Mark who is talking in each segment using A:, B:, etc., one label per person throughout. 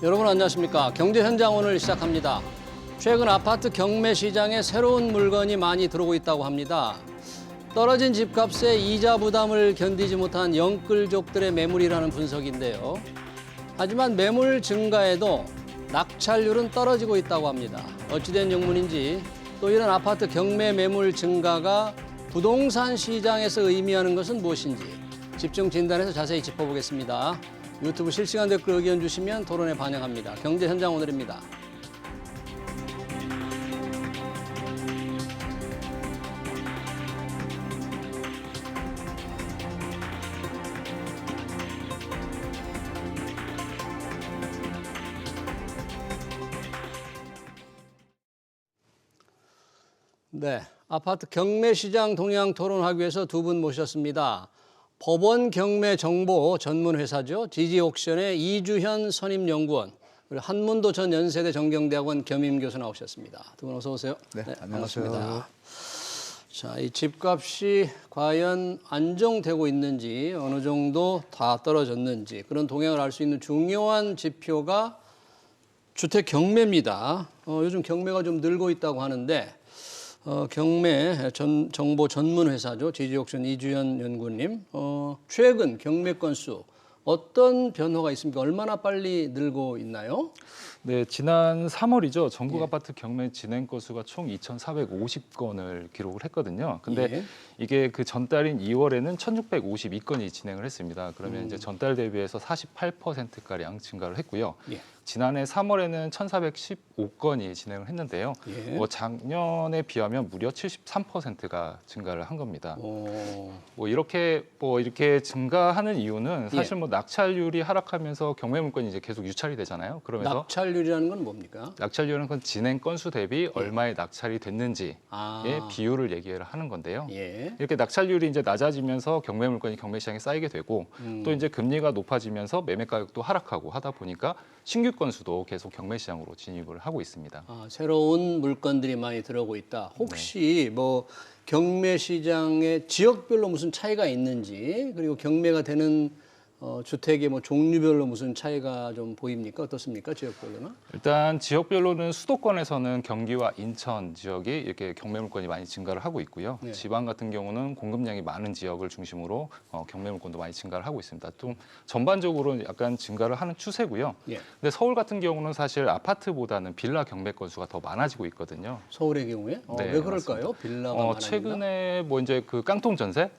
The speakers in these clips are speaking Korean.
A: 여러분 안녕하십니까? 경제 현장 오늘 시작합니다. 최근 아파트 경매 시장에 새로운 물건이 많이 들어오고 있다고 합니다. 떨어진 집값에 이자 부담을 견디지 못한 영끌족들의 매물이라는 분석인데요. 하지만 매물 증가에도 낙찰률은 떨어지고 있다고 합니다. 어찌된 영문인지 또 이런 아파트 경매 매물 증가가 부동산 시장에서 의미하는 것은 무엇인지 집중 진단해서 자세히 짚어보겠습니다. 유튜브 실시간 댓글 의견 주시면 토론에 반영합니다. 경제 현장 오늘입니다. 네, 아파트 경매 시장 동향 토론하기 위해서 두 분 모셨습니다. 법원 경매 정보 전문 회사죠. 지지옥션의 이주현 선임연구원, 그리고 한문도 전 연세대 정경대학원 겸임 교수 나오셨습니다. 두 분 어서 오세요.
B: 네,
A: 반갑습니다.
B: 안녕하세요.
A: 자, 이 집값이 과연 안정되고 있는지, 어느 정도 다 떨어졌는지 그런 동향을 알 수 있는 중요한 지표가 주택 경매입니다. 요즘 경매가 좀 늘고 있다고 하는데. 경매 정보 전문 회사죠. 지지옥션 이주현 연구님. 최근 경매 건수 어떤 변화가 있습니까? 얼마나 빨리 늘고 있나요?
B: 네, 지난 3월이죠. 전국 아파트 경매 진행 건수가 총 2,450건을 기록을 했거든요. 근데 이게 그 전달인 2월에는 1,652건이 진행을 했습니다. 그러면 이제 전달 대비해서 48%가량 증가를 했고요. 지난해 3월에는 1,415건이 진행을 했는데요. 작년에 비하면 무려 73%가 증가를 한 겁니다. 이렇게 증가하는 이유는 사실 낙찰률이 하락하면서 경매 물건이 이제 계속 유찰이 되잖아요. 그러면서
A: 낙찰률이라는 건 뭡니까?
B: 낙찰률은 그 진행 건수 대비 얼마의 낙찰이 됐는지의 비율을 얘기를 하는 건데요. 이렇게 낙찰률이 이제 낮아지면서 경매 물건이 경매 시장에 쌓이게 되고 또 이제 금리가 높아지면서 매매 가격도 하락하고 하다 보니까 신규 건수도 계속 경매 시장으로 진입을 하고 있습니다.
A: 새로운 물건들이 많이 들어오고 있다. 혹시 뭐 경매 시장의 지역별로 무슨 차이가 있는지, 그리고 경매가 되는 주택의 뭐 종류별로 무슨 차이가 좀 보입니까? 어떻습니까? 지역별로는?
B: 일단 지역별로는 수도권에서는 경기와 인천 지역이 이렇게 경매 물건이 많이 증가를 하고 있고요. 지방 같은 경우는 공급량이 많은 지역을 중심으로 경매 물건도 많이 증가를 하고 있습니다. 좀 전반적으로 약간 증가를 하는 추세고요. 근데 서울 같은 경우는 사실 아파트보다는 빌라 경매 건수가 더 많아지고 있거든요.
A: 서울의 경우에? 왜 그럴까요? 빌라가 많아진다?
B: 최근에 뭐 이제 그 깡통 전세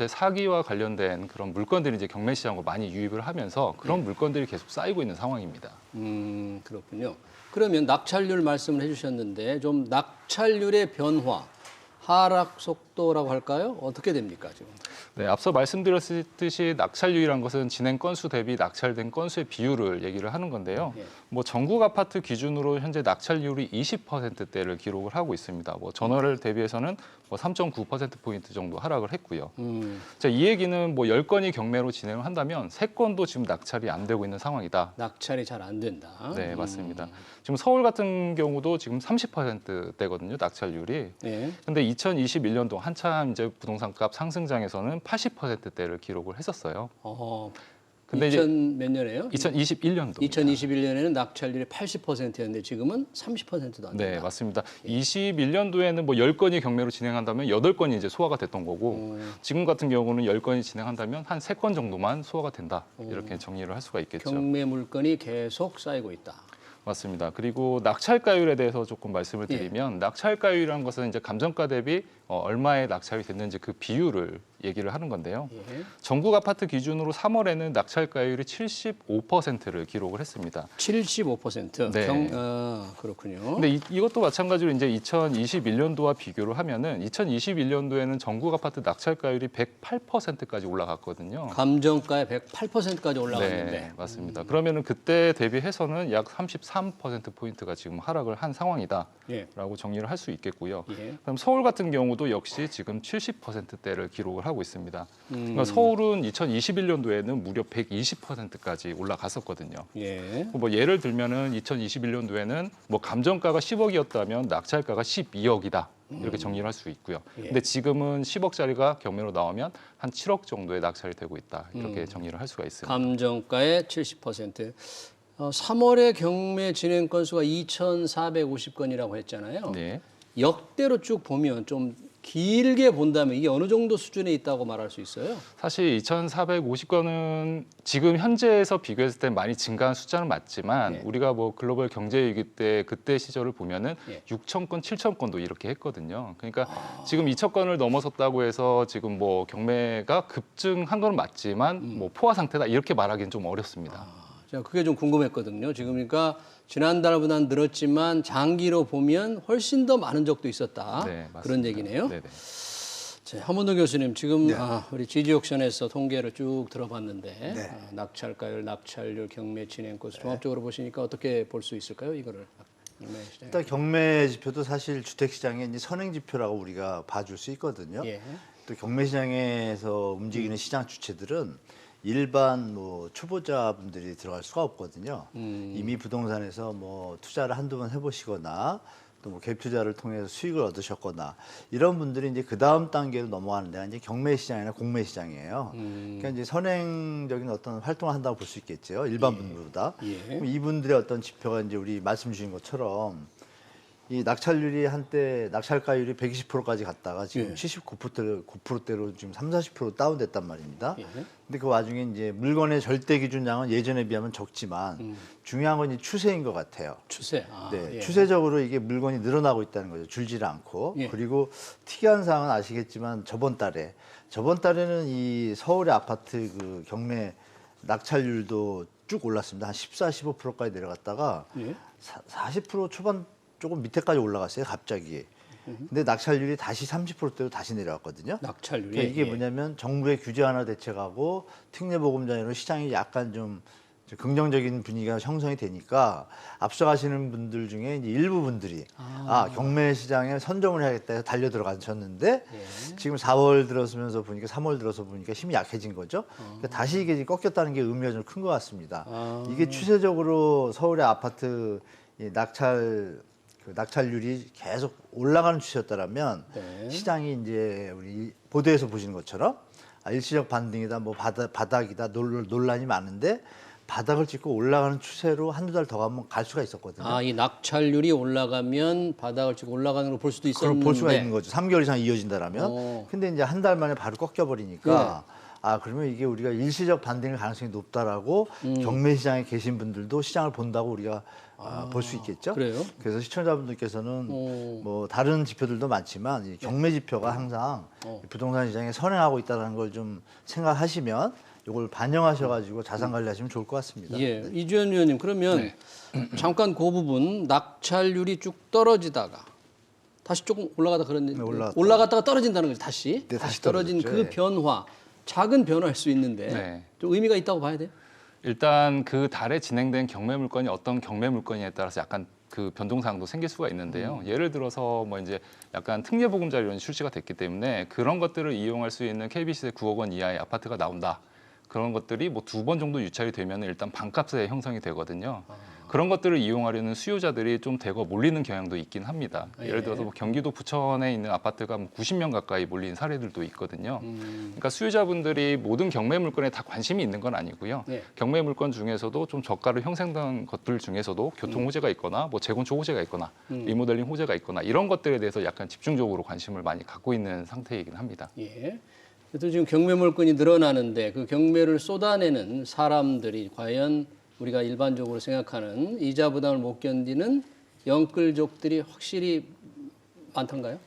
B: 사기와 관련된 그런 물건들이 이제 경매 시장으로 많이 유입을 하면서 그런 물건들이 계속 쌓이고 있는 상황입니다.
A: 그렇군요. 그러면 낙찰률 말씀을 해주셨는데 좀 낙찰률의 변화, 하락 속도라고 할까요? 어떻게 됩니까 지금?
B: 네, 앞서 말씀드렸듯이 낙찰률이란 것은 진행 건수 대비 낙찰된 건수의 비율을 얘기를 하는 건데요. 뭐 전국 아파트 기준으로 현재 낙찰률이 20%대를 기록을 하고 있습니다. 뭐 전월을 대비해서는 뭐 3.9%포인트 정도 하락을 했고요. 자, 이 얘기는 뭐 10건이 경매로 진행을 한다면 3건도 지금 낙찰이 안 되고 있는 상황이다.
A: 낙찰이 잘 안 된다.
B: 네, 맞습니다. 지금 서울 같은 경우도 지금 30%대거든요, 낙찰률이. 근데 2021년도 한참 이제 부동산 값 상승장에서는 80%대를 기록을 했었어요.
A: 근데 2000 몇 년에요?
B: 2021년도.
A: 2021년에는 낙찰률이 80%였는데 지금은 30%도 안 된다.
B: 네, 맞습니다. 21년도에는 뭐 10건이 경매로 진행한다면 8건이 이제 소화가 됐던 거고 지금 같은 경우는 10건이 진행한다면 한 3건 정도만 소화가 된다. 이렇게 정리를 할 수가 있겠죠.
A: 경매 물건이 계속 쌓이고 있다.
B: 맞습니다. 그리고 낙찰가율에 대해서 조금 말씀을 드리면 낙찰가율이라는 것은 이제 감정가 대비 얼마의 낙찰이 됐는지 그 비율을 얘기를 하는 건데요. 전국 아파트 기준으로 3월에는 낙찰가율이 75%를 기록을 했습니다.
A: 75%?
B: 네.
A: 그렇군요.
B: 근데 이것도 마찬가지로 이제 2021년도와 비교를 하면은 2021년도에는 전국 아파트 낙찰가율이 108%까지 올라갔거든요.
A: 감정가의 108%까지 올라갔는데.
B: 네, 맞습니다. 그러면은 그때 대비해서는 약 33%포인트가 지금 하락을 한 상황이다라고 정리를 할 수 있겠고요. 그럼 서울 같은 경우도 역시 지금 70%대를 기록을 하고 있습니다. 그러니까 서울은 2021년도에는 무려 120%까지 올라갔었거든요. 뭐 예를 들면은 2021년도에는 뭐 감정가가 10억이었다면 낙찰가가 12억이다. 이렇게 정리를 할 수 있고요. 근데 지금은 10억짜리가 경매로 나오면 한 7억 정도의 낙찰이 되고 있다. 이렇게 정리를 할 수가 있습니다.
A: 감정가의 70%. 3월에 경매 진행 건수가 2,450건이라고 했잖아요.
B: 네.
A: 역대로 쭉 보면 좀 길게 본다면 이게 어느 정도 수준에 있다고 말할 수 있어요?
B: 사실 2,450건은 지금 현재에서 비교했을 때 많이 증가한 숫자는 맞지만
A: 네.
B: 우리가 뭐 글로벌 경제 위기 때 그때 시절을 보면은
A: 예.
B: 6,000건, 7,000건도 이렇게 했거든요. 그러니까 지금 2,000건을 넘어섰다고 해서 지금 뭐 경매가 급증한 건 맞지만 뭐 포화 상태다 이렇게 말하기는 좀 어렵습니다.
A: 제가 그게 좀 궁금했거든요. 지금 그러니까 지난달보다는 늘었지만 장기로 보면 훨씬 더 많은 적도 있었다.
B: 네, 맞습니다.
A: 그런 얘기네요.
B: 네네.
A: 자, 한문도 교수님 지금
C: 네.
A: 우리 GG옥션에서 통계를 쭉 들어봤는데
C: 네.
A: 낙찰가율, 낙찰률, 경매 진행 건수 종합적으로 보시니까 어떻게 볼 수 있을까요? 이거를 경매 시장.
C: 일단 경매 지표도 사실 주택 시장의 이제 선행 지표라고 우리가 봐줄 수 있거든요.
A: 예.
C: 또 경매 시장에서 움직이는 시장 주체들은 일반 뭐 초보자분들이 들어갈 수가 없거든요. 이미 부동산에서 뭐 투자를 한두 번 해보시거나 또 뭐 갭 투자를 통해서 수익을 얻으셨거나 이런 분들이 이제 그 다음 단계로 넘어가는 데가 이제 경매 시장이나 공매 시장이에요. 그러니까 이제 선행적인 어떤 활동을 한다고 볼 수 있겠죠. 일반 분들보다.
A: 예.
C: 그럼 이분들의 어떤 지표가 이제 우리 말씀 주신 것처럼 이 낙찰률이 한때 낙찰가율이 120%까지 갔다가 지금
A: 예.
C: 79%대로 지금 30-40% 다운됐단 말입니다.
A: 예.
C: 근데 그 와중에 이제 물건의 절대 기준량은 예전에 비하면 적지만 중요한 건 이 추세인 것 같아요.
A: 추세.
C: 네,
A: 예.
C: 추세적으로 이게 물건이 늘어나고 있다는 거죠. 줄지를 않고.
A: 예.
C: 그리고 특이한 사항은 아시겠지만 저번 달에는 이 서울의 아파트 그 경매 낙찰률도 쭉 올랐습니다. 한 14-15%까지 내려갔다가
A: 예.
C: 40% 초반 조금 밑에까지 올라갔어요. 갑자기. 근데 낙찰률이 다시 30%대로 다시 내려왔거든요.
A: 낙찰률이
C: 그러니까 이게
A: 예.
C: 뭐냐면 정부의 규제 하나 대책하고 특례보금자리로 시장이 약간 좀 긍정적인 분위기가 형성이 되니까 앞서가시는 분들 중에 이제 일부 분들이 경매 시장에 선점을 해야겠다 해서 달려 들어가셨는데
A: 예.
C: 지금 4월 들어서면서 보니까 3월 들어서 보니까 힘이 약해진 거죠. 그러니까 다시 이게 꺾였다는 게 의미가 좀 큰 것 같습니다. 이게 추세적으로 서울의 아파트 이 낙찰률이 계속 올라가는 추세였다라면
A: 네.
C: 시장이 이제 우리 보도에서 보시는 것처럼 일시적 반등이다, 뭐 바닥이다 논란이 많은데 바닥을 찍고 올라가는 추세로 한두 달 더 가면 갈 수가 있었거든요.
A: 이 낙찰률이 올라가면 바닥을 치고 올라가는 걸 볼 수도
C: 그걸
A: 있었는데
C: 볼 수가 있는 거죠. 3개월 이상 이어진다라면. 근데 이제 한 달 만에 바로 꺾여버리니까 그러면 이게 우리가 일시적 반등의 가능성이 높다라고 경매 시장에 계신 분들도 시장을 본다고 우리가 볼 수 있겠죠.
A: 그래요?
C: 그래서 시청자분들께서는 뭐 다른 지표들도 많지만 이 경매 지표가 항상 부동산 시장에 선행하고 있다는 걸 좀 생각하시면 이걸 반영하셔가지고 자산 관리하시면 좋을 것 같습니다.
A: 예, 이주연 위원님 그러면 잠깐 그 부분 낙찰률이 쭉 떨어지다가 다시 조금 올라가다 그랬는데 올라갔다가 떨어진다는 거죠. 다시
C: 네, 다시
A: 떨어진
C: 떨어졌죠.
A: 그
C: 예.
A: 변화 작은 변화일 수 있는데
B: 네.
A: 좀 의미가 있다고 봐야 돼요.
B: 일단 그 달에 진행된 경매 물건이 어떤 경매 물건이냐에 따라서 약간 그 변동사항도 생길 수가 있는데요. 예를 들어서 뭐 이제 약간 특례보금자리 이런 출시가 됐기 때문에 그런 것들을 이용할 수 있는 KBC의 9억 원 이하의 아파트가 나온다. 그런 것들이 뭐 2번 정도 유찰이 되면 일단 반값에 형성이 되거든요. 그런 것들을 이용하려는 수요자들이 좀 대거 몰리는 경향도 있긴 합니다. 예를 들어서 뭐 경기도 부천에 있는 아파트가 뭐 90명 가까이 몰린 사례들도 있거든요. 그러니까 수요자분들이 모든 경매 물건에 다 관심이 있는 건 아니고요.
A: 네.
B: 경매 물건 중에서도 좀 저가로 형성된 것들 중에서도 교통 호재가 있거나 뭐 재건축 호재가 있거나 리모델링 호재가 있거나 이런 것들에 대해서 약간 집중적으로 관심을 많이 갖고 있는 상태이긴 합니다.
A: 예. 그래서 지금 경매 물건이 늘어나는데 그 경매를 쏟아내는 사람들이 과연 우리가 일반적으로 생각하는 이자 부담을 못 견디는 영끌족들이 확실히 많던가요?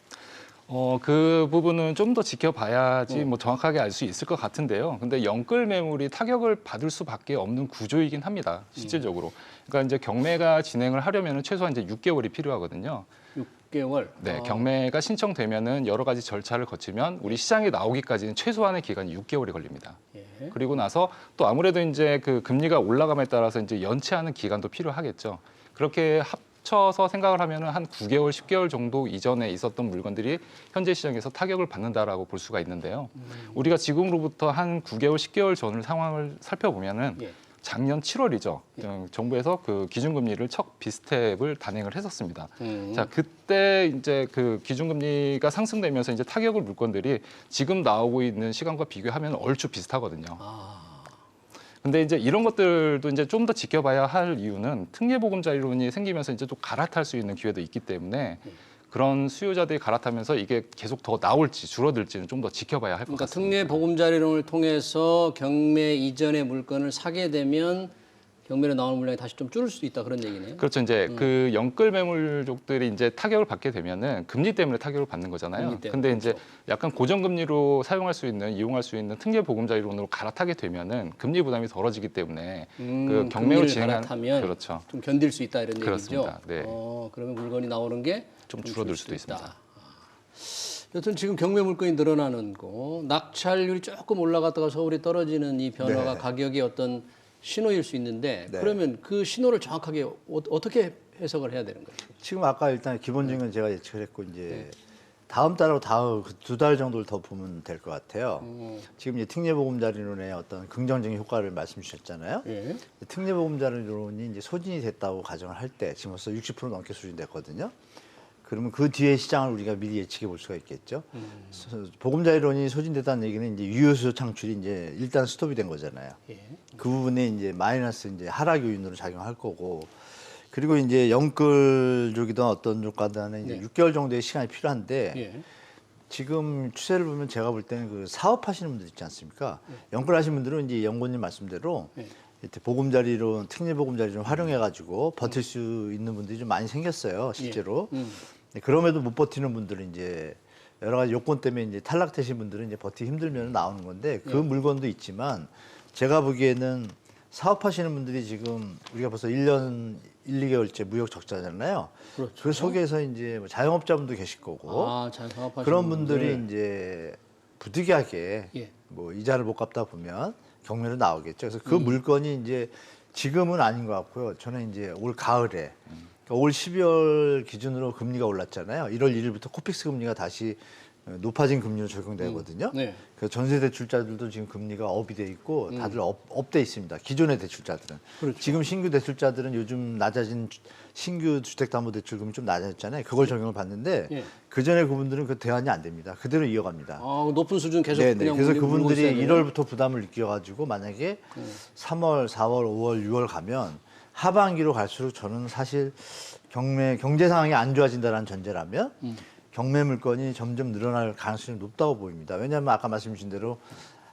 B: 그 부분은 좀 더 지켜봐야지 뭐 정확하게 알 수 있을 것 같은데요. 근데 영끌 매물이 타격을 받을 수밖에 없는 구조이긴 합니다. 실질적으로. 그러니까 이제 경매가 진행을 하려면 최소한 이제 6개월이 필요하거든요.
A: 6개월.
B: 네, 경매가 신청되면은 여러 가지 절차를 거치면 우리 시장에 나오기까지는 최소한의 기간이 6개월이 걸립니다.
A: 예.
B: 그리고 나서 또 아무래도 이제 그 금리가 올라감에 따라서 이제 연체하는 기간도 필요하겠죠. 그렇게 합쳐서 생각을 하면은 한 9개월, 10개월 정도 이전에 있었던 물건들이 현재 시장에서 타격을 받는다라고 볼 수가 있는데요. 우리가 지금으로부터 한 9개월, 10개월 전을 상황을 살펴보면은
A: 예.
B: 작년 7월이죠. 정부에서 그 기준금리를 첫 비스텝을 단행을 했었습니다. 자, 그때 이제 그 기준금리가 상승되면서 이제 타격을 물건들이 지금 나오고 있는 시간과 비교하면 얼추 비슷하거든요. 근데 이제 이런 것들도 이제 좀 더 지켜봐야 할 이유는 특례보금자리론이 생기면서 이제 또 갈아탈 수 있는 기회도 있기 때문에 그런 수요자들이 갈아타면서 이게 계속 더 나올지 줄어들지는 좀 더 지켜봐야 할 것
A: 그러니까
B: 같습니다.
A: 특례 보금자리론을 통해서 경매 이전의 물건을 사게 되면 경매로 나오는 물량이 다시 좀 줄을 수도 있다 그런 얘기네요.
B: 그렇죠. 이제 그 연끌 매물족들이 이제 타격을 받게 되면은 금리 때문에 타격을 받는 거잖아요.
A: 금리 때문에,
B: 근데 이제
A: 그렇죠.
B: 약간 고정금리로 사용할 수 있는, 이용할 수 있는 특례 보금자리론으로 갈아타게 되면은 금리 부담이 덜어지기 때문에 그 경매로
A: 금리를
B: 진행한
A: 갈아타면
B: 그렇죠.
A: 좀 견딜 수 있다 이런
B: 그렇습니다.
A: 얘기죠.
B: 네.
A: 그러면 물건이 나오는 게
B: 좀 줄어들 수도 있습니다.
A: 여튼 지금 경매 물건이 늘어나는 거, 낙찰률이 조금 올라갔다가 서울이 떨어지는 이 변화가
C: 네.
A: 가격의 어떤 신호일 수 있는데
C: 네.
A: 그러면 그 신호를 정확하게 어떻게 해석을 해야 되는 거예요?
C: 지금 아까 일단 기본적인 건 제가 예측을 했고 이제 다음 달하고 다음 두 달 정도를 더 보면 될 것 같아요. 지금 이제 특례보금자리론의 어떤 긍정적인 효과를 말씀 주셨잖아요.
A: 예.
C: 특례보금자리론이 이제 소진이 됐다고 가정을 할 때 지금 벌써 60% 넘게 소진됐거든요. 그러면 그 뒤에 시장을 우리가 미리 예측해 볼 수가 있겠죠. 보금자리론이 소진됐다는 얘기는 이제 유효수요 창출이 이제 일단 스톱이 된 거잖아요.
A: 예.
C: 그 부분에 이제 마이너스 이제 하락 요인으로 작용할 거고, 그리고 이제 연끌족이든 어떤 족과는 이제 6개월 정도의 시간이 필요한데
A: 예.
C: 지금 추세를 보면 제가 볼 때는 그 사업하시는 분들 있지 않습니까? 연끌하시는 분들은 이제 연구님 말씀대로 이렇게 보금자리론, 특례보금자리론 활용해가지고 버틸 수 있는 분들이 좀 많이 생겼어요, 실제로. 그럼에도 못 버티는 분들은 이제 여러 가지 요건 때문에 이제 탈락되신 분들은 이제 버티기 힘들면 나오는 건데 그 물건도 있지만 제가 보기에는 사업하시는 분들이 지금 우리가 벌써 1년 2개월째 무역 적자잖아요.
A: 그렇죠.
C: 그 속에서 이제 뭐 자영업자분도 계실 거고
A: 잘 사업하시는
C: 그런 분들이
A: 분들.
C: 이제 부득이하게
A: 예.
C: 뭐 이자를 못 갚다 보면 경매로 나오겠죠. 그래서 그 물건이 이제 지금은 아닌 것 같고요. 저는 이제 올 가을에 그러니까 올 12월 기준으로 금리가 올랐잖아요. 1월 1일부터 코픽스 금리가 다시 높아진 금리로 적용되거든요.
A: 네.
C: 그래서 전세 대출자들도 지금 금리가 업이 돼 있고 다들 업돼 있습니다. 기존의 대출자들은.
A: 그렇죠.
C: 지금 신규 대출자들은 요즘 낮아진 신규 주택담보대출금이 좀 낮아졌잖아요. 그걸 적용을 받는데
A: 예.
C: 그 전에 그분들은 그 대안이 안 됩니다. 그대로 이어갑니다.
A: 높은 수준 계속
C: 네네.
A: 그냥
C: 그래서
A: 물고
C: 그분들이
A: 있어야 돼요?
C: 1월부터 부담을 느껴가지고 만약에 3월, 4월, 5월, 6월 가면 하반기로 갈수록 저는 사실 경제 상황이 안 좋아진다는 전제라면 경매 물건이 점점 늘어날 가능성이 높다고 보입니다. 왜냐하면 아까 말씀 주신 대로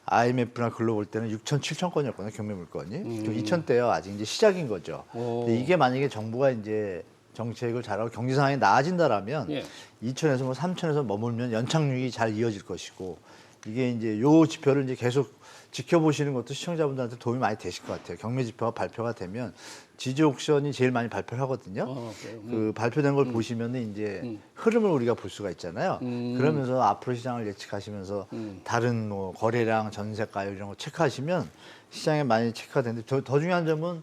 C: IMF나 글로 볼 때는 6천, 7천 건이었거든요, 경매 물건이. 2,000대요. 아직 이제 시작인 거죠. 근데 이게 만약에 정부가 이제 정책을 잘하고 경제 상황이 나아진다라면
A: 예.
C: 2천에서 뭐 3천에서 머물면 연착륙이 잘 이어질 것이고 이게 이제 요 지표를 이제 계속 지켜보시는 것도 시청자분들한테 도움이 많이 되실 것 같아요. 경매 지표가 발표가 되면 지지 옥션이 제일 많이 발표를 하거든요.
A: 그래요?
C: 그 발표된 걸 보시면은 이제 흐름을 우리가 볼 수가 있잖아요. 그러면서 앞으로 시장을 예측하시면서 다른 뭐 거래량, 전세가율 이런 거 체크하시면 시장에 많이 체크가 되는데 더 중요한 점은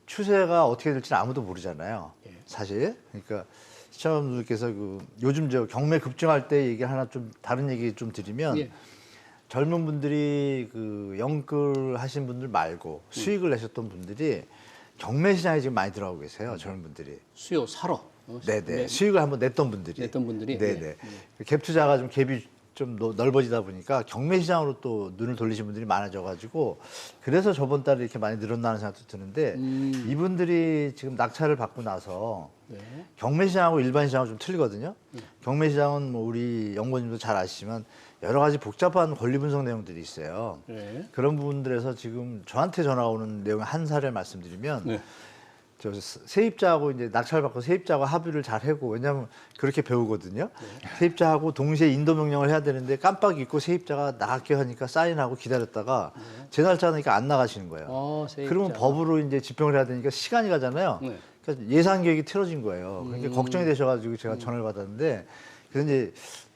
C: 추세가 어떻게 될지는 아무도 모르잖아요. 사실. 그러니까 시청자분들께서 그 요즘 저 경매 급증할 때 얘기 하나 좀 다른 얘기 좀 드리면
A: 예.
C: 젊은 분들이 그 연끌 하신 분들 말고 수익을 내셨던 분들이 경매 시장에 지금 많이 들어가고 계세요. 젊은 분들이.
A: 수요 사러.
C: 네네. 수익을 한번 냈던 분들이.
A: 냈던 분들이?
C: 네네. 갭 투자가 좀 갭이 좀 넓어지다 보니까 경매 시장으로 또 눈을 돌리신 분들이 많아져가지고 그래서 저번 달에 이렇게 많이 늘어나는 생각도 드는데 이분들이 지금 낙찰을 받고 나서 경매 시장하고 일반 시장은 좀 틀리거든요. 경매 시장은 뭐 우리 연구원님도 잘 아시지만 여러 가지 복잡한 권리 분석 내용들이 있어요.
A: 네.
C: 그런 부분들에서 지금 저한테 전화 오는 내용 한 사례를 말씀드리면
A: 네.
C: 저 세입자하고 이제 낙찰받고 세입자하고 합의를 잘 하고 왜냐하면 그렇게 배우거든요. 세입자하고 동시에 인도 명령을 해야 되는데 깜빡 잊고 세입자가 나갈게 하니까 사인하고 기다렸다가 제 날짜니까 안 나가시는 거예요.
A: 세입자.
C: 그러면 법으로 이제 집행을 해야 되니까 시간이 가잖아요.
A: 네.
C: 그러니까 예산 계획이 틀어진 거예요. 그러니까 걱정이 되셔가지고 제가 전화를 받았는데 그래서 이제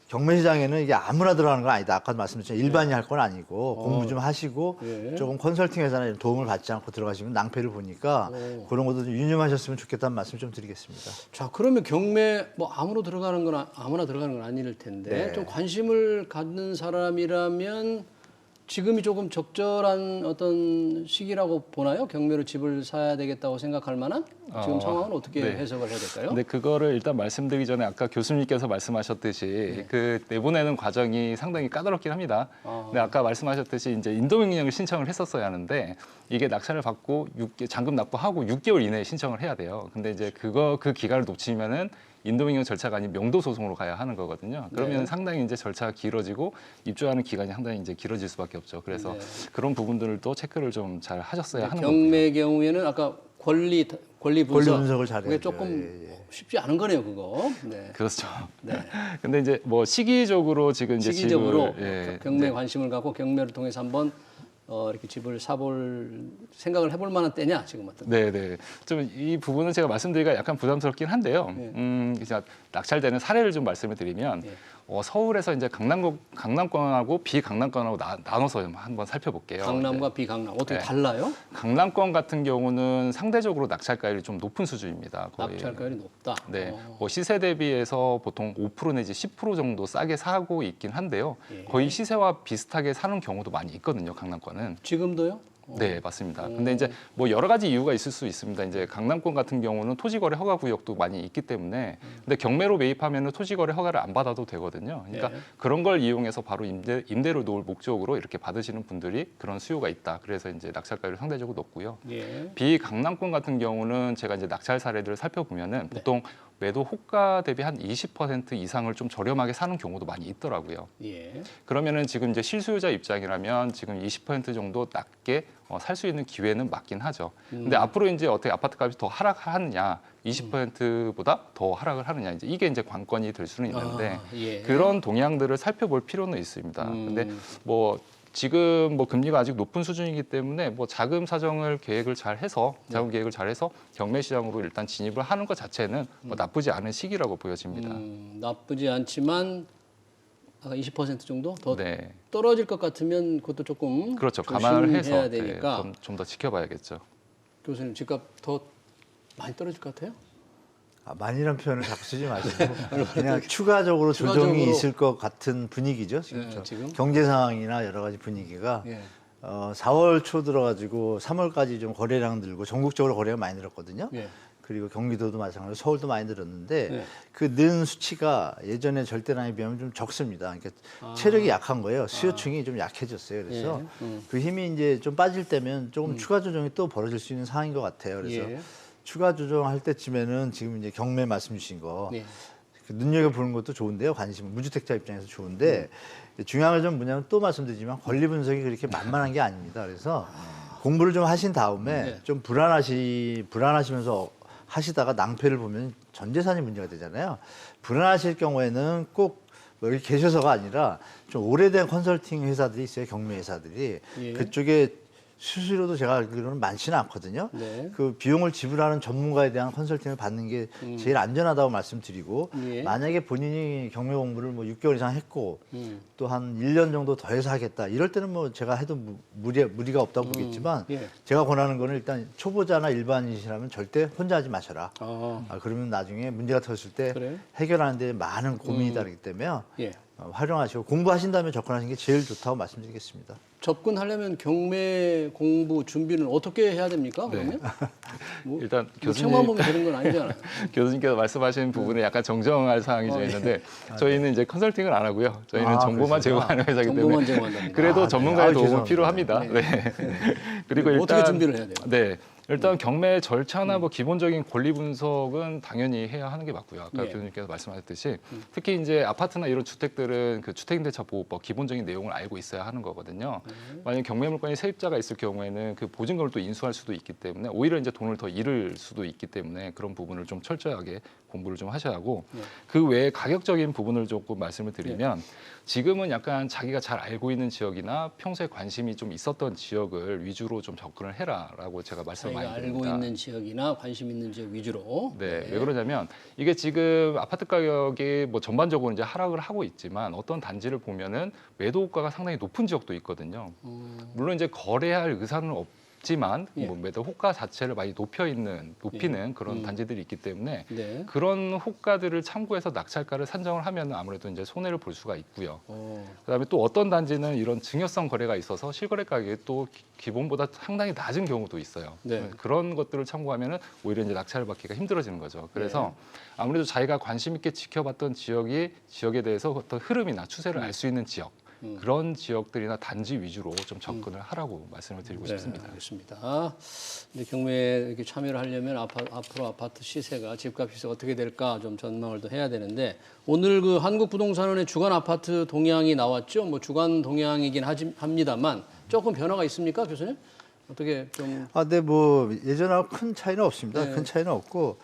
C: 경매 시장에는 이게 아무나 들어가는 건 아니다. 아까 말씀드렸지만 일반이 할 건 아니고 공부 좀 하시고
A: 예.
C: 조금 컨설팅 회사나 이런 도움을 받지 않고 들어가시면 낭패를 보니까 그런 것도 좀 유념하셨으면 좋겠다는 말씀 좀 드리겠습니다.
A: 자, 그러면 경매 뭐 아무나 들어가는 건 아닐 텐데
C: 네.
A: 좀 관심을 갖는 사람이라면 지금이 조금 적절한 어떤 시기라고 보나요? 경매로 집을 사야 되겠다고 생각할 만한 지금 상황은 어떻게
B: 네.
A: 해석을 해야 될까요?
B: 근데 그거를 일단 말씀드리기 전에 아까 교수님께서 말씀하셨듯이 그 내보내는 과정이 상당히 까다롭긴 합니다. 근데 아까 말씀하셨듯이 이제 인도 명령을 신청을 했었어야 하는데 이게 낙찰을 받고 잔금 납부하고 6개월 이내에 신청을 해야 돼요. 근데 이제 그 기간을 놓치면은 인도명령 절차가 아닌 명도 소송으로 가야 하는 거거든요. 그러면
A: 네.
B: 상당히 이제 절차가 길어지고 입주하는 기간이 상당히 이제 길어질 수밖에 없죠. 그래서
A: 네.
B: 그런 부분들도 체크를 좀 잘 하셨어야 하는 거고요.
A: 경매 경우에는 아까 권리 분석
C: 분석을 잘해야죠.
A: 그게 조금 쉽지 않은 거네요, 그거. 네.
B: 그렇죠.
A: 네.
B: 근데 이제 뭐 시기적으로 지금 이제
A: 시기적으로
B: 집을, 예,
A: 경매에 관심을 갖고 경매를 통해서 한번 이렇게 집을 사볼 생각을 해볼 만한 때냐 지금 어떤?
B: 네네. 좀 이 부분은 제가 말씀드리기가 약간 부담스럽긴 한데요.
A: 네.
B: 제가 낙찰되는 사례를 좀 말씀을 드리면
A: 네.
B: 서울에서 이제 강남권하고 비강남권하고 나눠서 한번 살펴볼게요.
A: 강남과
B: 네.
A: 비강남 어떻게
B: 네.
A: 달라요?
B: 강남권 같은 경우는 상대적으로 낙찰가율이 좀 높은 수준입니다. 거의.
A: 낙찰가율이 높다.
B: 네, 뭐 시세 대비해서 보통 5% 내지 10% 정도 싸게 사고 있긴 한데요.
A: 예.
B: 거의 시세와 비슷하게 사는 경우도 많이 있거든요. 강남권은.
A: 지금도요?
B: 네, 맞습니다. 근데 이제 뭐 여러 가지 이유가 있을 수 있습니다. 이제 강남권 같은 경우는 토지거래 허가 구역도 많이 있기 때문에 근데 경매로 매입하면은 토지거래 허가를 안 받아도 되거든요. 그러니까
A: 네.
B: 그런 걸 이용해서 바로 임대로 놓을 목적으로 이렇게 받으시는 분들이 그런 수요가 있다. 그래서 이제 낙찰가율이 상대적으로 높고요.
A: 예.
B: 비강남권 같은 경우는 제가 이제 낙찰 사례들을 살펴보면은 보통 매도 호가 대비 한 20% 이상을 좀 저렴하게 사는 경우도 많이 있더라고요.
A: 예.
B: 그러면은 지금 이제 실수요자 입장이라면 지금 20% 정도 낮게 살 수 있는 기회는 맞긴 하죠. 근데 앞으로 이제 어떻게 아파트 값이 더 하락하느냐, 20%보다 더 하락을 하느냐, 이제 이게 이제 관건이 될 수는 있는데
A: 예.
B: 그런 동향들을 살펴볼 필요는 있습니다. 근데 뭐 지금 뭐 금리가 아직 높은 수준이기 때문에 뭐 자금 사정을 계획을 잘 해서 자금 계획을 잘 해서 경매 시장으로 일단 진입을 하는 것 자체는 뭐 나쁘지 않은 시기라고 보여집니다.
A: 나쁘지 않지만 아까 20% 정도 더
B: 네,
A: 떨어질 것 같으면 그것도 조금
B: 그렇죠. 감안을 해서
A: 조심해야 되니까
B: 좀 더 지켜봐야겠죠.
A: 교수님 집값 더 많이 떨어질 것 같아요?
C: 많이란 표현을 자꾸 쓰지 마시고 그냥 추가적으로 조정이 있을 것 같은 분위기죠. 지금,
A: 네, 지금?
C: 경제 상황이나 여러 가지 분위기가
A: 예.
C: 4월 초 들어가지고 3월까지 좀 거래량 늘고 전국적으로 거래가 많이 늘었거든요.
A: 예.
C: 그리고 경기도도 마찬가지로 서울도 많이 늘었는데
A: 네.
C: 그 는 수치가 예전에 절대량에 비하면 좀 적습니다. 그러니까 체력이 약한 거예요. 수요층이 좀 약해졌어요. 그래서 그 힘이 이제 좀 빠질 때면 조금 추가 조정이 또 벌어질 수 있는 상황인 것 같아요. 그래서
A: 예.
C: 추가 조정할 때쯤에는 지금 이제 경매 말씀 주신 거
A: 예.
C: 눈여겨 보는 것도 좋은데요. 관심 무주택자 입장에서 좋은데 중요한 건 뭐냐면 또 말씀드리지만 권리 분석이 그렇게 만만한 게 아닙니다. 그래서 공부를 좀 하신 다음에
A: 네.
C: 좀 불안하시면서 하시다가 낭패를 보면 전 재산이 문제가 되잖아요. 불안하실 경우에는 꼭 여기 계셔서가 아니라 좀 오래된 컨설팅 회사들이 있어요. 경매 회사들이.
A: 예.
C: 그쪽에 수수료도 제가 알기로는 많지는 않거든요.
A: 네.
C: 그 비용을 지불하는 전문가에 대한 컨설팅을 받는 게 제일 안전하다고 말씀드리고
A: 예.
C: 만약에 본인이 경매 공부를 뭐 6개월 이상 했고 또 한 1년 정도 더 해서 하겠다. 이럴 때는 뭐 제가 해도 무리가 없다고 보겠지만
A: 예.
C: 제가 권하는 거는 일단 초보자나 일반인이시라면 절대 혼자 하지 마셔라.
A: 아,
C: 그러면 나중에 문제가 터졌을 때
A: 그래요?
C: 해결하는 데 많은 고민이 따르기 때문에
A: 예.
C: 활용하시고 공부하신 다음에 접근하시는 게 제일 좋다고 말씀드리겠습니다.
A: 접근하려면 경매 공부 준비는 어떻게 해야 됩니까? 그러면 뭐,
B: 일단
A: 책만 보면 되는 건 아니잖아요.
B: 교수님께서 말씀하신 부분에 약간 정정할 사항이 좀 있는데 저희는 이제 컨설팅을 안 하고요. 저희는 정보만
C: 그러시구나.
B: 제공하는 회사이기
A: 정보만
B: 때문에
A: 제공한답니다.
B: 그래도
C: 네.
B: 전문가의 도움은
C: 죄송합니다.
B: 필요합니다. 네. 그리고 일단
A: 어떻게 준비를 해야 돼요?
B: 네. 일단 경매 절차나 뭐 기본적인 권리 분석은 당연히 해야 하는 게 맞고요. 아까
A: 네.
B: 교수님께서 말씀하셨듯이 특히 이제 아파트나 이런 주택들은 그 주택임대차 보호법 기본적인 내용을 알고 있어야 하는 거거든요. 만약 경매 물건이 세입자가 있을 경우에는 그 보증금을 또 인수할 수도 있기 때문에 오히려 이제 돈을 더 잃을 수도 있기 때문에 그런 부분을 좀 철저하게 공부를 좀 하셔야 하고 그 외에 가격적인 부분을 조금 말씀을 드리면 지금은 약간 자기가 잘 알고 있는 지역이나 평소에 관심이 좀 있었던 지역을 위주로 좀 접근을 해라라고 제가 말씀을
A: 자기가
B: 많이
A: 알고
B: 드립니다.
A: 있는 지역이나 관심 있는 지역 위주로.
B: 네, 왜 그러냐면 이게 지금 아파트 가격이 뭐 전반적으로 이제 하락을 하고 있지만 어떤 단지를 보면은 매도 호가가 상당히 높은 지역도 있거든요. 물론 이제 거래할 의사는 없지만
A: 예.
B: 뭐 매도 호가 자체를 많이 높이는 그런 단지들이 있기 때문에
A: 네.
B: 그런 호가들을 참고해서 낙찰가를 산정을 하면 아무래도 이제 손해를 볼 수가 있고요. 그다음에 또 어떤 단지는 이런 증여성 거래가 있어서 실거래 가격이 또 기본보다 상당히 낮은 경우도 있어요.
A: 네.
B: 그런 것들을 참고하면 오히려 이제 낙찰을 받기가 힘들어지는 거죠. 그래서 아무래도 자기가 관심 있게 지켜봤던 지역에 대해서 어떤 흐름이나 추세를 알 수 있는 지역 그런 지역들이나 단지 위주로 좀 접근을 하라고 말씀을 드리고 싶습니다.
A: 알겠습니다. 이제 경매에 이렇게 참여를 하려면 앞으로 아파트 시세가 집값 시세가 어떻게 될까 좀 전망을 더 해야 되는데 오늘 그 한국부동산원의 주간 아파트 동향이 나왔죠. 뭐 주간 동향이긴 합니다만 조금 변화가 있습니까, 교수님? 어떻게 좀?
C: 네, 뭐 예전하고 큰 차이는 없습니다.
A: 네.
C: 큰 차이는 없고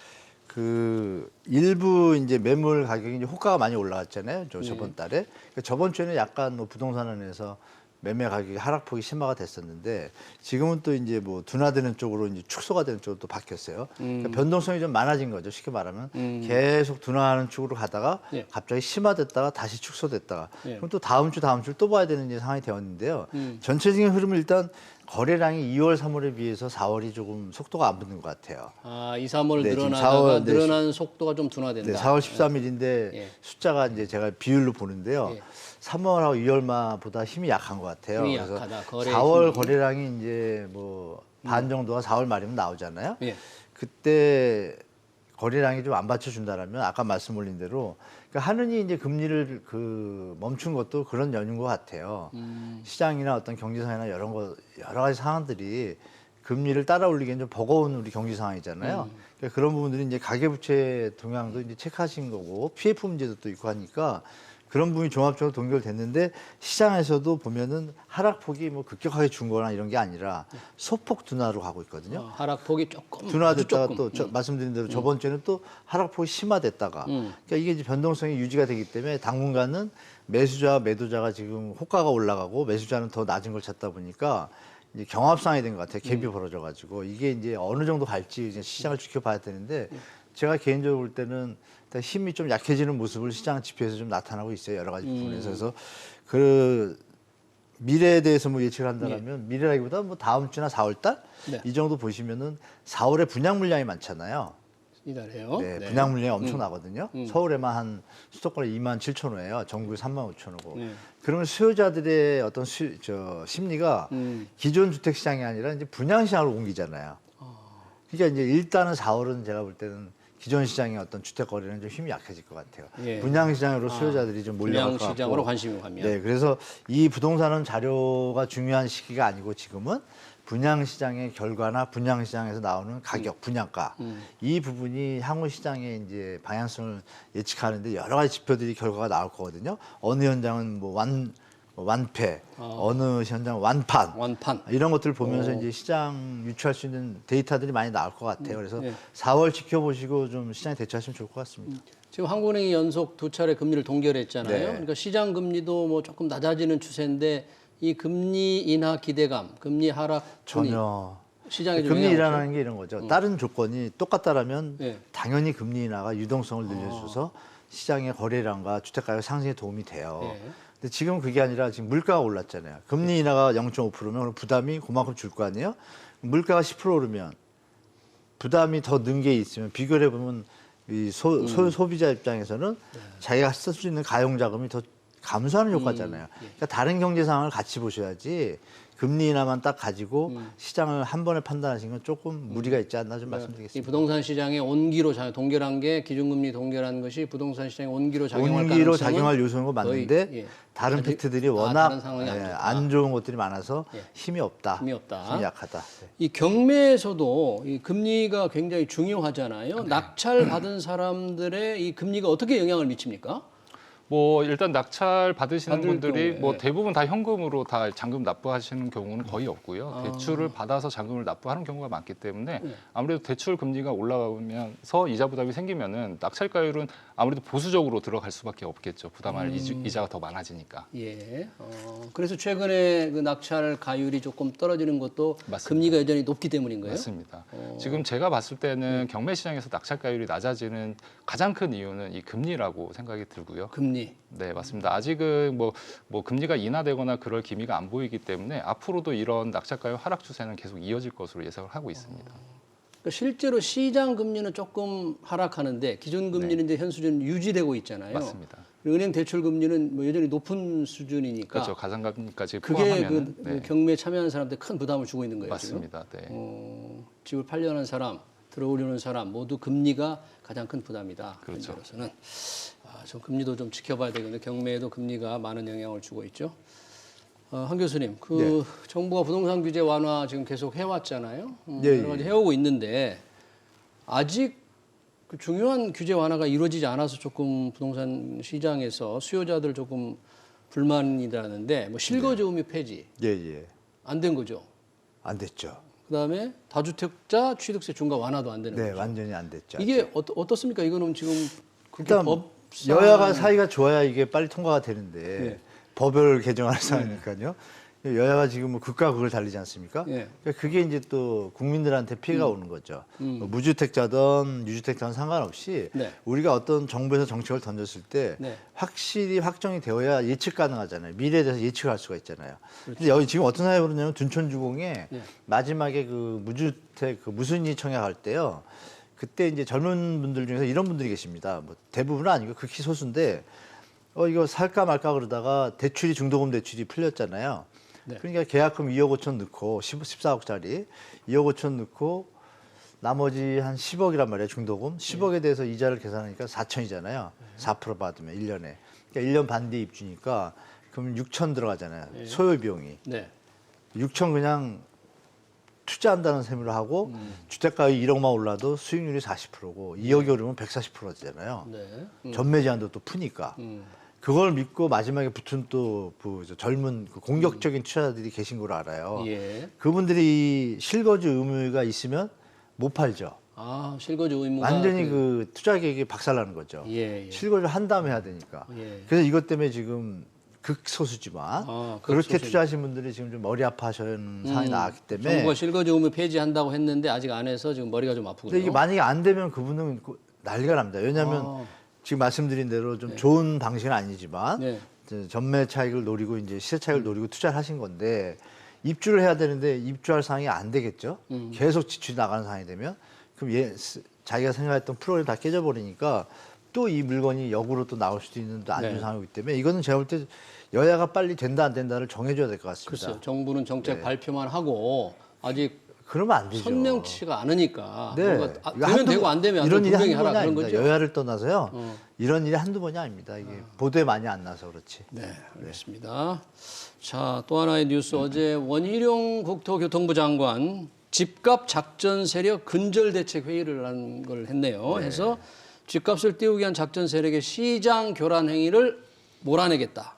C: 그 일부 이제 매물 가격이 이제 호가가 많이 올라갔잖아요. 저번 달에. 그러니까 저번 주에는 약간 뭐 부동산원에서 매매 가격이 하락폭이 심화가 됐었는데 지금은 또 이제 뭐 둔화되는 쪽으로 이제 축소가 되는 쪽으로 또 바뀌었어요. 그러니까 변동성이 좀 많아진 거죠. 쉽게 말하면 계속 둔화하는 쪽으로 가다가
A: 예.
C: 갑자기 심화됐다가 다시 축소됐다가
A: 예.
C: 그럼 또 다음 주를 또 봐야 되는 이제 상황이 되었는데요. 전체적인 흐름은 일단 거래량이 2월, 3월에 비해서 4월이 조금 속도가 안 붙는 것 같아요.
A: 2, 3월
C: 네, 지금
A: 늘어나다가
C: 4월, 네,
A: 늘어난 속도가 좀 둔화된다.
C: 네, 4월 13일인데
A: 예.
C: 숫자가 이제 제가 비율로 보는데요.
A: 예.
C: 3월하고 2월마보다 힘이 약한 것 같아요.
A: 힘이
C: 그래서
A: 약하다. 거래
C: 4월
A: 힘이.
C: 거래량이 이제 뭐 반 정도가 4월 말이면 나오잖아요.
A: 예.
C: 그때 거래량이 좀 안 받쳐준다라면 아까 말씀 올린 대로 그러니까 하느니 이제 금리를 그 멈춘 것도 그런 연유인 것 같아요. 시장이나 어떤 경제 상황이나 여러 가지 상황들이 금리를 따라 올리기엔 좀 버거운 우리 경제 상황이잖아요. 그러니까 그런 부분들이 이제 가계부채 동향도 이제 체크하신 거고 PF 문제도 또 있고 하니까 그런 부분이 종합적으로 동결됐는데 시장에서도 보면은 하락폭이 뭐 급격하게 준 거나 이런 게 아니라 소폭 둔화로 가고 있거든요.
A: 하락폭이 조금
C: 둔화됐다가
A: 아주 조금.
C: 또 말씀드린 대로 저번 주에는 또 하락폭이 심화됐다가 그러니까 이게 이제 변동성이 유지가 되기 때문에 당분간은 매수자와 매도자가 지금 호가가 올라가고 매수자는 더 낮은 걸 찾다 보니까 이제 경합상이 된 것 같아요. 갭이 벌어져가지고 이게 이제 어느 정도 갈지 이제 시장을 지켜봐야 되는데 제가 개인적으로 볼 때는 일단 힘이 좀 약해지는 모습을 시장 지표에서 좀 나타나고 있어요. 여러 가지 부분에서 그래서 그 미래에 대해서 뭐 예측을 한다면 미래라기보다 뭐 다음 주나 4월 달
A: 네.
C: 이 정도 보시면은 4월에 분양 물량이 많잖아요.
A: 이달에요.
C: 네, 분양 물량이 엄청 나거든요. 서울에만 한 수도권에 2만 7천 호예요. 전국에 3만 5천 호고.
A: 네.
C: 그러면 수요자들의 어떤 심리가 기존 주택 시장이 아니라 이제 분양 시장으로 옮기잖아요. 그러니까 이제 일단은 4월은 제가 볼 때는 기존 시장의 어떤 주택 거래는 좀 힘이 약해질 것 같아요.
A: 예.
C: 분양 시장으로 수요자들이 좀 몰려갈 것
A: 분양
C: 같고.
A: 시장으로 관심이 가면.
C: 네, 그래서 이 부동산은 자료가 중요한 시기가 아니고 지금은 분양 시장의 결과나 분양 시장에서 나오는 가격, 분양가 이 부분이 향후 시장의 이제 방향성을 예측하는데 여러 가지 지표들이 결과가 나올 거거든요. 어느 현장은 뭐 완패, 어느 현장은 완판, 이런 것들을 보면서 이제 시장 유추할 수 있는 데이터들이 많이 나올 것 같아요. 그래서
A: 네.
C: 4월 지켜보시고 좀 시장에 대처하시면 좋을 것 같습니다.
A: 지금 한국은행이 연속 2차례 금리를 동결했잖아요.
C: 네.
A: 그러니까 시장 금리도 뭐 조금 낮아지는 추세인데 이 금리 인하 기대감, 금리 하락
C: 전혀.
A: 시장에 좀
C: 금리
A: 영향을
C: 인하라는 게 이런 거죠. 다른 조건이 똑같다라면
A: 네.
C: 당연히 금리 인하가 유동성을 늘려줘서 시장의 거래량과 주택가격 상승에 도움이 돼요.
A: 네.
C: 근데 지금 그게 아니라 지금 물가가 올랐잖아요. 금리 인하가 0.5%면 그럼 부담이 그만큼 줄 거 아니에요? 물가가 10% 오르면 부담이 더 는 게 있으면 비교를 해보면 이 소비자 입장에서는 자기가 쓸 수 있는 가용 자금이 더 감소하는 효과잖아요. 그러니까 다른 경제 상황을 같이 보셔야지 금리 인하만 딱 가지고 시장을 한 번에 판단하시는 건 조금 무리가 있지 않나 좀
A: 이
C: 말씀드리겠습니다.
A: 부동산 시장에 온기로 동결한 게 기준금리 동결한 것이 부동산 시장에 온기로 작용할
C: 온기로
A: 가능성은
C: 작용할 요소인 건 맞는데
A: 거의, 예.
C: 다른
A: 아직-
C: 팩트들이 워낙
A: 다른 상황이 안 좋다.
C: 안 좋은 것들이 많아서
A: 예.
C: 힘이 없다.
A: 힘이 없다.
C: 힘이 약하다. 네.
A: 이 경매에서도 이 금리가 굉장히 중요하잖아요. 낙찰 받은 사람들의 이 금리가 어떻게 영향을 미칩니까?
B: 뭐 일단 낙찰 받으시는
A: 받을
B: 분들이
A: 경우에.
B: 뭐 대부분 다 현금으로 다 잔금 납부하시는 경우는 거의 없고요. 대출을 받아서 잔금을 납부하는 경우가 많기 때문에 아무래도 대출 금리가 올라가면서 이자 부담이 생기면은 낙찰가율은 아무래도 보수적으로 들어갈 수밖에 없겠죠. 부담할 이자가 더 많아지니까.
A: 예. 그래서 최근에 그 낙찰 가율이 조금 떨어지는 것도
B: 맞습니다.
A: 금리가 여전히 높기 때문인 거예요?
B: 맞습니다. 지금 제가 봤을 때는 경매 시장에서 낙찰가율이 낮아지는 가장 큰 이유는 이 금리라고 생각이 들고요.
A: 금리.
B: 네, 맞습니다. 아직은 뭐 금리가 인하되거나 그럴 기미가 안 보이기 때문에 앞으로도 이런 낙찰가율 하락 추세는 계속 이어질 것으로 예상을 하고 있습니다.
A: 그러니까 실제로 시장 금리는 조금 하락하는데 기준 금리는 이제 현 수준 유지되고 있잖아요.
B: 맞습니다.
A: 그리고 은행 대출 금리는 뭐 여전히 높은 수준이니까
B: 그렇죠. 가상금리까지
A: 그게
B: 포함하면
A: 그 경매에 참여하는 사람한테 큰 부담을 주고 있는 거예요.
B: 맞습니다. 네.
A: 지금? 집을 팔려는 사람, 들어오려는 사람 모두 금리가 가장 큰 부담이다.
B: 그렇죠.
A: 현재로서는. 좀 금리도 좀 지켜봐야 되겠는데 경매에도 금리가 많은 영향을 주고 있죠. 한 교수님, 정부가 부동산 규제 완화 지금 계속 해왔잖아요. 여러 가지 해오고 있는데 아직 그 중요한 규제 완화가 이루어지지 않아서 조금 부동산 시장에서 수요자들 조금 불만이라는데 뭐 실거주의무 폐지 안 된 거죠.
C: 안 됐죠.
A: 그다음에 다주택자 취득세 중과 완화도 안 되는
C: 네,
A: 거죠.
C: 완전히 안 됐죠.
A: 이게 어떻습니까? 이거는 지금
C: 일단 여야가 사이가 좋아야 이게 빨리 통과가 되는데 법을 개정하는 상황이니까요. 여야가 지금 뭐 극과 극을 달리지 않습니까? 그러니까 그게 이제 또 국민들한테 피해가 오는 거죠. 뭐 무주택자든 유주택자든 상관없이 우리가 어떤 정부에서 정책을 던졌을 때 확실히 확정이 되어야 예측 가능하잖아요. 미래에 대해서 예측할 수가 있잖아요. 근데 여기 지금 어떤 사회가 그러냐면 둔촌주공에 마지막에 그 무주택 그 무순위 청약할 때요. 그때 이제 젊은 분들 중에서 이런 분들이 계십니다. 뭐 대부분은 아니고 극히 소수인데 이거 살까 말까 그러다가 대출이 중도금 대출이 풀렸잖아요. 그러니까 계약금 2억 5천 넣고 14억짜리 2억 5천 넣고 나머지 한 10억이란 말이에요. 중도금. 10억에 대해서 이자를 계산하니까 4천이잖아요. 4% 받으면 1년에. 그러니까 1년 반 뒤에 입주니까 그럼 6천 들어가잖아요. 소요 비용이. 6천 그냥 투자한다는 셈으로 하고 주택가격이 1억만 올라도 수익률이 40%고 2억이 오르면 140%잖아요. 전매 제한도 또 푸니까. 그걸 믿고 마지막에 붙은 또 그 젊은 그 공격적인 투자자들이 계신 걸 알아요. 그분들이 실거주 의무가 있으면 못 팔죠.
A: 아, 실거주 의무가
C: 완전히 그 투자 계획이 박살나는 거죠. 실거주 한 다음에 해야 되니까. 그래서 이것 때문에 지금 극소수지만 그렇게 투자하신 분들이 지금 좀 머리 아파하시는 상황이 나왔기 때문에
A: 정부가 실거주 의무 폐지한다고 했는데 아직 안 해서 지금 머리가 좀 아프거든요.
C: 근데 이게 만약에 안 되면 그분은 난리가 납니다. 왜냐하면 지금 말씀드린 대로 좀 좋은 방식은 아니지만 전매 차익을 노리고 이제 시세 차익을 노리고 투자를 하신 건데 입주를 해야 되는데 입주할 상황이 안 되겠죠. 계속 지출이 나가는 상황이 되면 그럼 자기가 생각했던 프로그램이 다 깨져버리니까 또 이 물건이 역으로 또 나올 수도 있는 또 안 좋은 상황이기 때문에 이거는 제가 볼 때 여야가 빨리 된다 안 된다를 정해줘야 될 것 같습니다.
A: 글쎄요. 정부는 정책 발표만 하고 아직
C: 그러면 안 되죠.
A: 선명치가 않으니까.
C: 이거
A: 되면 되고 안 되면
C: 이런 일이
A: 분명히
C: 한두 번이
A: 하라 그런
C: 아닙니다.
A: 거죠.
C: 여야를 떠나서요. 이런 일이 한두 번이 아닙니다. 이게 보도에 많이 안 나서 그렇지.
A: 네, 알겠습니다. 자, 또 하나의 뉴스. 어제 원희룡 국토교통부 장관 집값 작전 세력 근절 대책 회의를 한 걸 했네요. 해서 집값을 띄우기 위한 작전 세력의 시장 교란 행위를 몰아내겠다.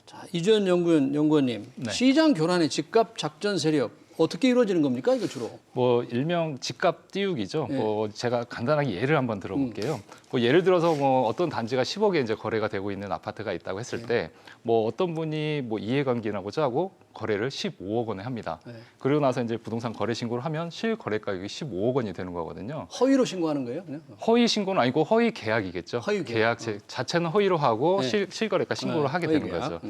A: 자, 이주연 연구원님, 시장 교란의 집값 작전 세력 어떻게 이루어지는 겁니까, 이거 주로?
B: 뭐 일명 집값 띄우기죠. 뭐 제가 간단하게 예를 한번 들어볼게요. 뭐 예를 들어서 뭐 어떤 단지가 10억에 이제 거래가 되고 있는 아파트가 있다고 했을 때 뭐 어떤 분이 뭐 이해관계나고자 하고 거래를 15억 원에 합니다. 그리고 나서 이제 부동산 거래 신고를 하면 실거래 가격이 15억 원이 되는 거거든요.
A: 허위로 신고하는 거예요, 그냥?
B: 허위 신고는 아니고 허위 계약이겠죠.
A: 허위 계약.
B: 자체는 허위로 하고 실거래가 신고를 하게 되는
A: 계약.
B: 거죠.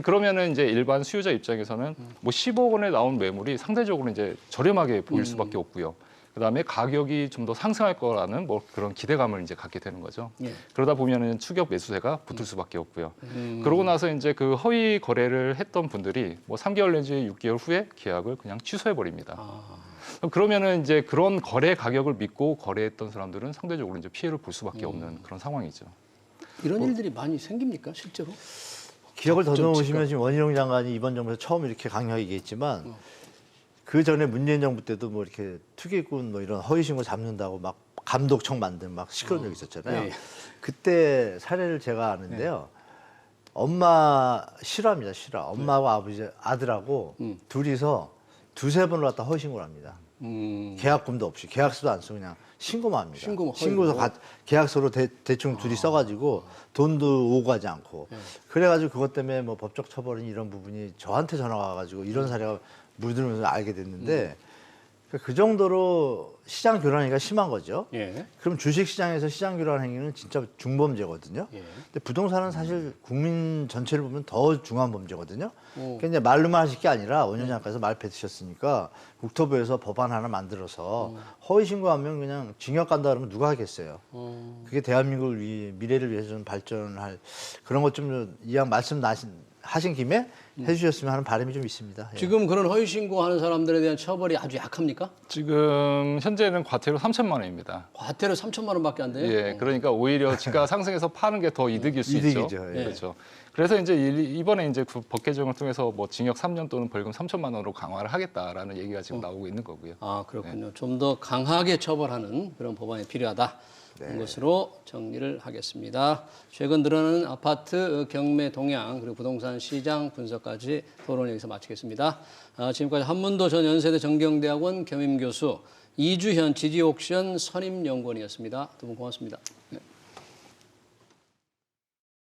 B: 그러면은 이제 일반 수요자 입장에서는 뭐 10억 원에 나온 매물이 상대적으로 이제 저렴하게 보일 수밖에 없고요. 그다음에 가격이 좀 더 상승할 거라는 뭐 그런 기대감을 이제 갖게 되는 거죠. 그러다 보면은 추격 매수세가 붙을 수밖에 없고요. 그러고 나서 이제 그 허위 거래를 했던 분들이 뭐 3개월 내지 6개월 후에 계약을 그냥 취소해 버립니다. 그러면은 이제 그런 거래 가격을 믿고 거래했던 사람들은 상대적으로 이제 피해를 볼 수밖에 없는 그런 상황이죠.
A: 이런 일들이 많이 생깁니까, 실제로?
C: 기억을 더듬으시면 지금 원희룡 장관이 이번 정부에서 처음 이렇게 강력하게 얘기했지만 그 전에 문재인 정부 때도 뭐 이렇게 투기꾼 뭐 이런 허위신고 잡는다고 막 감독청 만든 막 시끄러운 적 있었잖아요. 그때 사례를 제가 아는데요. 엄마 실화입니다, 실화. 엄마하고 아버지 아들하고 둘이서 두세 번을 갖다 허위신고를 합니다. 계약금도 없이 계약서도 안 쓰고 그냥 신고만 합니다. 신고서 계약서로 대충 둘이 써가지고 돈도 오고 가지 않고 그래가지고 그것 때문에 뭐 법적 처벌은 이런 부분이 저한테 전화가 와가지고 이런 사례가 물들면서 알게 됐는데 그 정도로 시장 교란 행위가 심한 거죠. 그럼 주식 시장에서 시장 교란 행위는 진짜 중범죄거든요. 근데 부동산은 사실 국민 전체를 보면 더 중한 범죄거든요. 그러니까 이제 말로만 하실 게 아니라 5년 전까지 말 뱉으셨으니까 국토부에서 법안 하나 만들어서 허위 신고하면 그냥 징역 간다 그러면 누가 하겠어요. 그게 대한민국을 미래를 위해서 좀 발전할 그런 것 좀 이왕 말씀 하신 김에 해주셨으면 하는 바람이 좀 있습니다. 예.
A: 지금 그런 허위 신고하는 사람들에 대한 처벌이 아주 약합니까?
B: 지금 현재는 과태료 3천만 원입니다.
A: 과태료 3천만 원밖에 안 돼요?
B: 예, 그러니까 오히려 지가 상승해서 파는 게 더 이득일 수 있죠.
C: 이득이죠. 예.
B: 그렇죠. 그래서 이제 이번에 이제 그 법 개정을 통해서 뭐 징역 3년 또는 벌금 3천만 원으로 강화를 하겠다라는 얘기가 지금 나오고 있는 거고요.
A: 아, 그렇군요. 좀 더 강하게 처벌하는 그런 법안이 필요하다. 그런 것으로 정리를 하겠습니다. 최근 늘어나는 아파트 경매 동향 그리고 부동산 시장 분석까지 토론을 여기서 마치겠습니다. 지금까지 한문도 전 연세대 정경대학원 겸임교수 이주현 지지옥션 선임연구원이었습니다. 두 분 고맙습니다. 네.